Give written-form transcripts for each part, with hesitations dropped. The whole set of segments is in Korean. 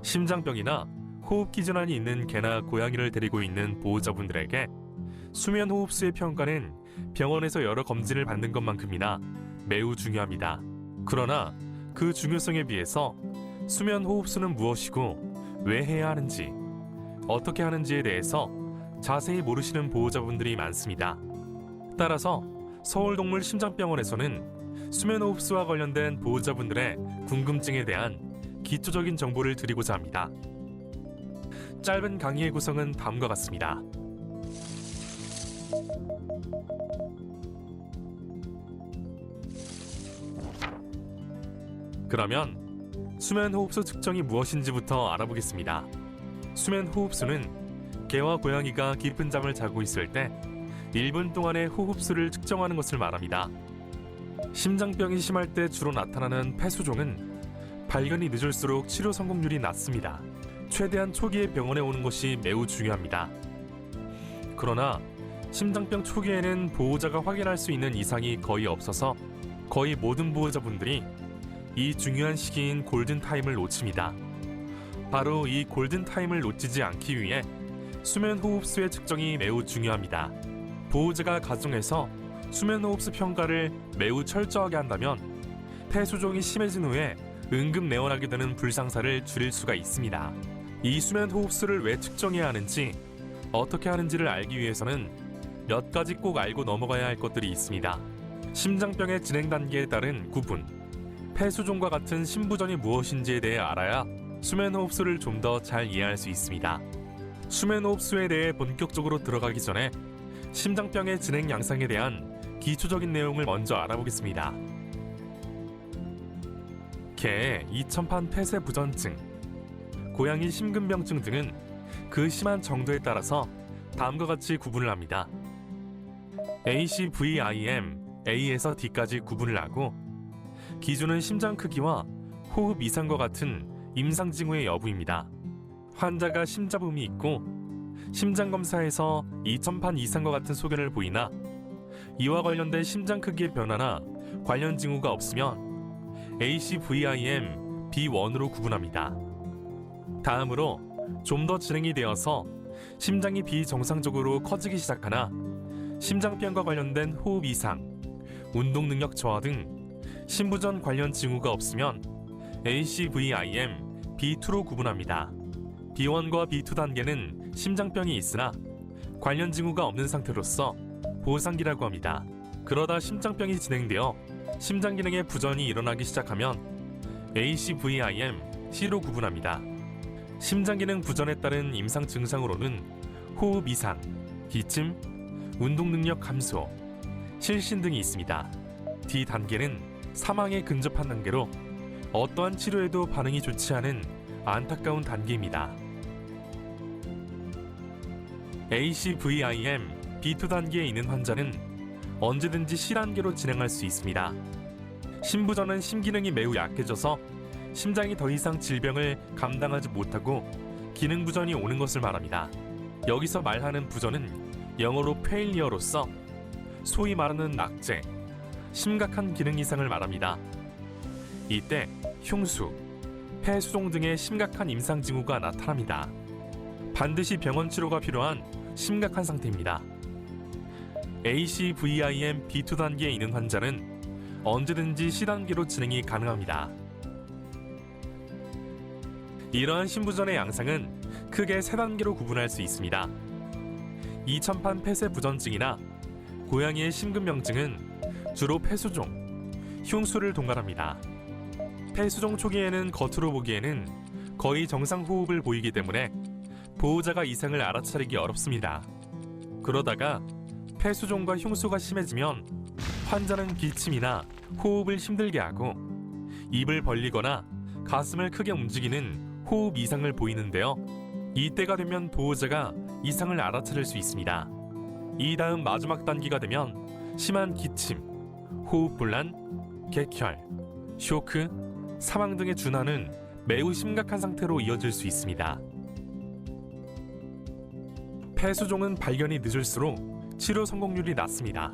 심장병이나 호흡기 질환이 있는 개나 고양이를 데리고 있는 보호자분들에게 수면 호흡수의 평가는 병원에서 여러 검진을 받는 것만큼이나 매우 중요합니다. 그러나 그 중요성에 비해서 수면 호흡수는 무엇이고 왜 해야 하는지, 어떻게 하는지에 대해서 자세히 모르시는 보호자분들이 많습니다. 따라서 서울동물심장병원에서는 수면 호흡수와 관련된 보호자분들의 궁금증에 대한 기초적인 정보를 드리고자 합니다. 짧은 강의의 구성은 다음과 같습니다. 그러면 수면 호흡수 측정이 무엇인지부터 알아보겠습니다. 수면 호흡수는 개와 고양이가 깊은 잠을 자고 있을 때 1분 동안의 호흡수를 측정하는 것을 말합니다. 심장병이 심할 때 주로 나타나는 폐수종은 발견이 늦을수록 치료 성공률이 낮습니다. 최대한 초기에 병원에 오는 것이 매우 중요합니다. 그러나 심장병 초기에는 보호자가 확인할 수 있는 이상이 거의 없어서 거의 모든 보호자분들이 이 중요한 시기인 골든타임을 놓칩니다. 바로 이 골든타임을 놓치지 않기 위해 수면 호흡수의 측정이 매우 중요합니다. 보호자가 가정에서 수면 호흡수 평가를 매우 철저하게 한다면 폐수종이 심해진 후에 응급 내원하게 되는 불상사를 줄일 수가 있습니다. 이 수면 호흡수를 왜 측정해야 하는지, 어떻게 하는지를 알기 위해서는 몇 가지 꼭 알고 넘어가야 할 것들이 있습니다. 심장병의 진행 단계에 따른 구분, 폐수종과 같은 심부전이 무엇인지에 대해 알아야 수면 호흡수를 좀 더 잘 이해할 수 있습니다. 수면 호흡수에 대해 본격적으로 들어가기 전에 심장병의 진행 양상에 대한 기초적인 내용을 먼저 알아보겠습니다. 개의 이천판 폐쇄 부전증, 고양이 심근병증 등은 그 심한 정도에 따라서 다음과 같이 구분을 합니다. ACVIM, A에서 D까지 구분을 하고, 기준은 심장 크기와 호흡 이상과 같은 임상 징후의 여부입니다. 환자가 심잡음이 있고 심장검사에서 2000판 이상과 같은 소견을 보이나 이와 관련된 심장 크기의 변화나 관련 징후가 없으면 ACVIM B1으로 구분합니다. 다음으로 좀 더 진행이 되어서 심장이 비정상적으로 커지기 시작하나 심장병과 관련된 호흡 이상, 운동 능력 저하 등 심부전 관련 징후가 없으면 ACVIM B2로 구분합니다. B1과 B2 단계는 심장병이 있으나 관련 징후가 없는 상태로서 보상기라고 합니다. 그러다 심장병이 진행되어 심장 기능의 부전이 일어나기 시작하면 ACVIM C로 구분합니다. 심장 기능 부전에 따른 임상 증상으로는 호흡 이상, 기침, 운동 능력 감소, 실신 등이 있습니다. D 단계는 사망에 근접한 단계로 어떠한 치료에도 반응이 좋지 않은 안타까운 단계입니다. ACVIM B2 단계에 있는 환자는 언제든지 C단계로 진행할 수 있습니다. 심부전은 심기능이 매우 약해져서 심장이 더 이상 질병을 감당하지 못하고 기능 부전이 오는 것을 말합니다. 여기서 말하는 부전은 영어로 페일리어로서 소위 말하는 낙제, 심각한 기능 이상을 말합니다. 이때 흉수, 폐수종 등의 심각한 임상 징후가 나타납니다. 반드시 병원 치료가 필요한 심각한 상태입니다. ACVIM B2 단계에 있는 환자는 언제든지 C단계로 진행이 가능합니다. 이러한 심부전의 양상은 크게 3단계로 구분할 수 있습니다. 이천판 폐쇄 부전증이나 고양이의 심근병증은 주로 폐수종, 흉수를 동반합니다. 폐수종 초기에는 겉으로 보기에는 거의 정상 호흡을 보이기 때문에 보호자가 이상을 알아차리기 어렵습니다. 그러다가 폐수종과 흉수가 심해지면 환자는 기침이나 호흡을 힘들게 하고 입을 벌리거나 가슴을 크게 움직이는 호흡 이상을 보이는데요. 이때가 되면 보호자가 이상을 알아차릴 수 있습니다. 이 다음 마지막 단계가 되면 심한 기침, 호흡곤란, 객혈, 쇼크, 사망 등의 준하는 매우 심각한 상태로 이어질 수 있습니다. 폐수종은 발견이 늦을수록 치료 성공률이 낮습니다.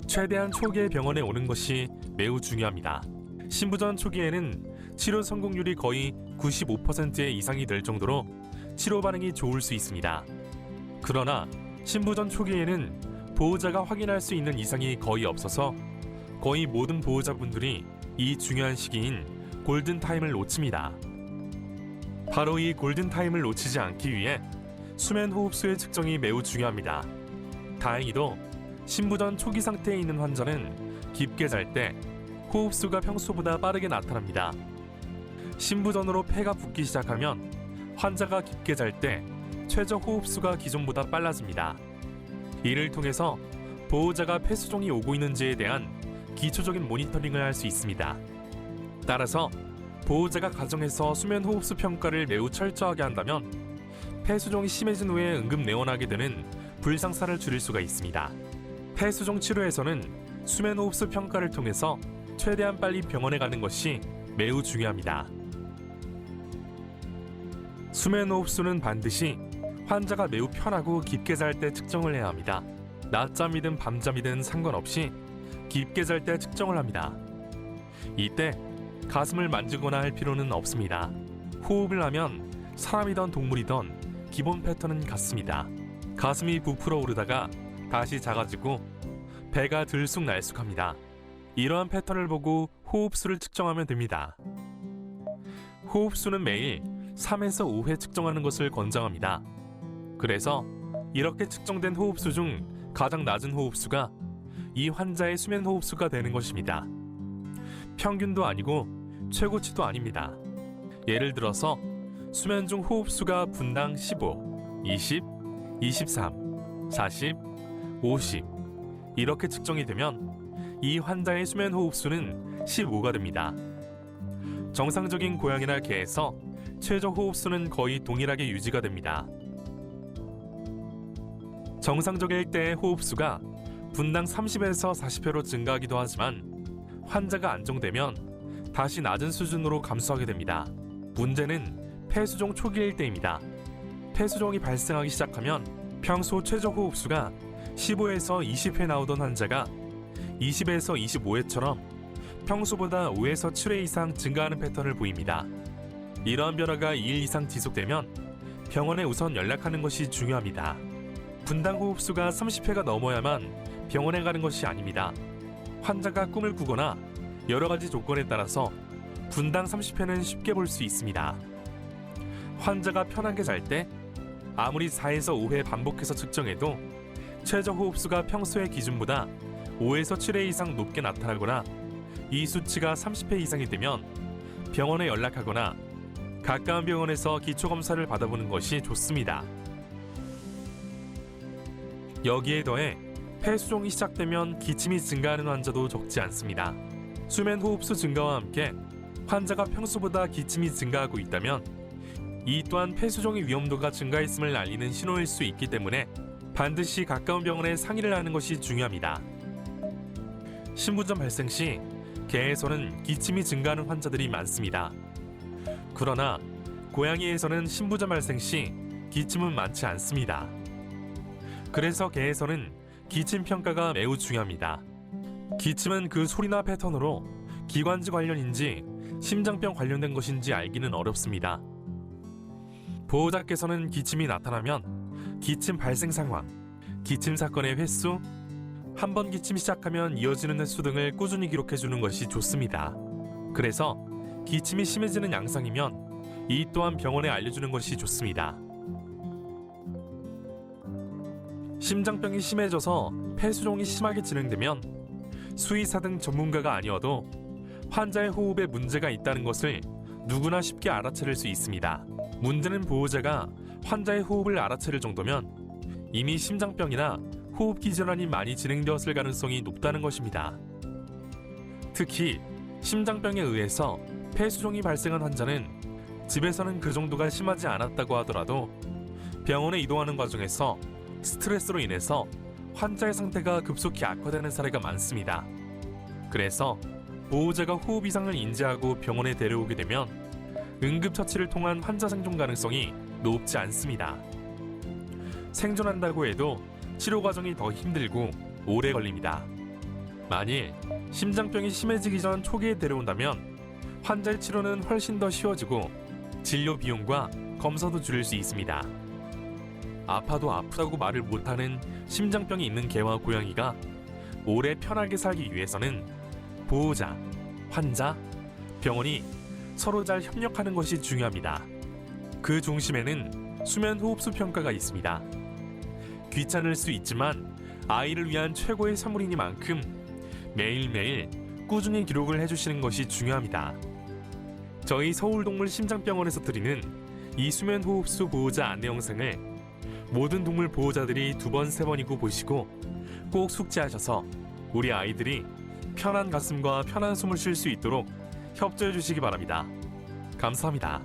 최대한 초기에 병원에 오는 것이 매우 중요합니다. 심부전 초기에는 치료 성공률이 거의 95%의 이상이 될 정도로 치료 반응이 좋을 수 있습니다. 그러나 신부전 초기에는 보호자가 확인할 수 있는 이상이 거의 없어서 거의 모든 보호자분들이 이 중요한 시기인 골든타임을 놓칩니다. 바로 이 골든타임을 놓치지 않기 위해 수면 호흡수의 측정이 매우 중요합니다. 다행히도 신부전 초기 상태에 있는 환자는 깊게 잘 때 호흡수가 평소보다 빠르게 나타납니다. 신부전으로 폐가 붓기 시작하면 환자가 깊게 잘 때 최저 호흡수가 기존보다 빨라집니다. 이를 통해서 보호자가 폐수종이 오고 있는지에 대한 기초적인 모니터링을 할 수 있습니다. 따라서 보호자가 가정에서 수면 호흡수 평가를 매우 철저하게 한다면 폐수종이 심해진 후에 응급 내원하게 되는 불상사를 줄일 수가 있습니다. 폐수종 치료에서는 수면 호흡수 평가를 통해서 최대한 빨리 병원에 가는 것이 매우 중요합니다. 수면 호흡수는 반드시 환자가 매우 편하고 깊게 잘 때 측정을 해야 합니다. 낮잠이든 밤잠이든 상관없이 깊게 잘 때 측정을 합니다. 이때 가슴을 만지거나 할 필요는 없습니다. 호흡을 하면 사람이든 동물이든 기본 패턴은 같습니다. 가슴이 부풀어 오르다가 다시 작아지고 배가 들쑥날쑥합니다. 이러한 패턴을 보고 호흡수를 측정하면 됩니다. 호흡수는 매일 3에서 5회 측정하는 것을 권장합니다. 그래서 이렇게 측정된 호흡수 중 가장 낮은 호흡수가 이 환자의 수면 호흡수가 되는 것입니다. 평균도 아니고 최고치도 아닙니다. 예를 들어서 수면 중 호흡수가 분당 15, 20, 23, 40, 50 이렇게 측정이 되면 이 환자의 수면 호흡수는 15가 됩니다. 정상적인 고양이나 개에서 최저 호흡수는 거의 동일하게 유지가 됩니다. 정상적일 때의 호흡수가 분당 30에서 40회로 증가하기도 하지만 환자가 안정되면 다시 낮은 수준으로 감소하게 됩니다. 문제는 폐수종 초기일 때입니다. 폐수종이 발생하기 시작하면 평소 최저 호흡수가 15에서 20회 나오던 환자가 20에서 25회처럼 평소보다 5에서 7회 이상 증가하는 패턴을 보입니다. 이러한 변화가 2일 이상 지속되면 병원에 우선 연락하는 것이 중요합니다. 분당 호흡수가 30회가 넘어야만 병원에 가는 것이 아닙니다. 환자가 꿈을 꾸거나 여러 가지 조건에 따라서 분당 30회는 쉽게 볼 수 있습니다. 환자가 편하게 잘 때 아무리 4에서 5회 반복해서 측정해도 최저 호흡수가 평소의 기준보다 5에서 7회 이상 높게 나타나거나 이 수치가 30회 이상이 되면 병원에 연락하거나 가까운 병원에서 기초검사를 받아보는 것이 좋습니다. 여기에 더해 폐수종이 시작되면 기침이 증가하는 환자도 적지 않습니다. 수면 호흡수 증가와 함께 환자가 평소보다 기침이 증가하고 있다면 이 또한 폐수종의 위험도가 증가했음을 알리는 신호일 수 있기 때문에 반드시 가까운 병원에 상의를 하는 것이 중요합니다. 신부전 발생 시 개에서는 기침이 증가하는 환자들이 많습니다. 그러나 고양이에서는 신부전 발생 시 기침은 많지 않습니다. 그래서 개에서는 기침 평가가 매우 중요합니다. 기침은 그 소리나 패턴으로 기관지 관련인지 심장병 관련된 것인지 알기는 어렵습니다. 보호자께서는 기침이 나타나면 기침 발생 상황, 기침 사건의 횟수, 한 번 기침 시작하면 이어지는 횟수 등을 꾸준히 기록해주는 것이 좋습니다. 그래서 기침이 심해지는 양상이면 이 또한 병원에 알려주는 것이 좋습니다. 심장병이 심해져서 폐수종이 심하게 진행되면 수의사 등 전문가가 아니어도 환자의 호흡에 문제가 있다는 것을 누구나 쉽게 알아차릴 수 있습니다. 문제는 보호자가 환자의 호흡을 알아차릴 정도면 이미 심장병이나 호흡기 질환이 많이 진행되었을 가능성이 높다는 것입니다. 특히 심장병에 의해서 폐수종이 발생한 환자는 집에서는 그 정도가 심하지 않았다고 하더라도 병원에 이동하는 과정에서 스트레스로 인해서 환자의 상태가 급속히 악화되는 사례가 많습니다. 그래서 보호자가 호흡 이상을 인지하고 병원에 데려오게 되면 응급처치를 통한 환자 생존 가능성이 높지 않습니다. 생존한다고 해도 치료 과정이 더 힘들고 오래 걸립니다. 만일 심장병이 심해지기 전 초기에 데려온다면 환자의 치료는 훨씬 더 쉬워지고 진료 비용과 검사도 줄일 수 있습니다. 아파도 아프다고 말을 못하는 심장병이 있는 개와 고양이가 오래 편하게 살기 위해서는 보호자, 환자, 병원이 서로 잘 협력하는 것이 중요합니다. 그 중심에는 수면호흡수 평가가 있습니다. 귀찮을 수 있지만 아이를 위한 최고의 선물이니만큼 매일매일 꾸준히 기록을 해주시는 것이 중요합니다. 저희 서울동물심장병원에서 드리는 이 수면호흡수 보호자 안내 영상을 모든 동물 보호자들이 2번, 3번이고 보시고 꼭 숙지하셔서 우리 아이들이 편한 가슴과 편한 숨을 쉴 수 있도록 협조해 주시기 바랍니다. 감사합니다.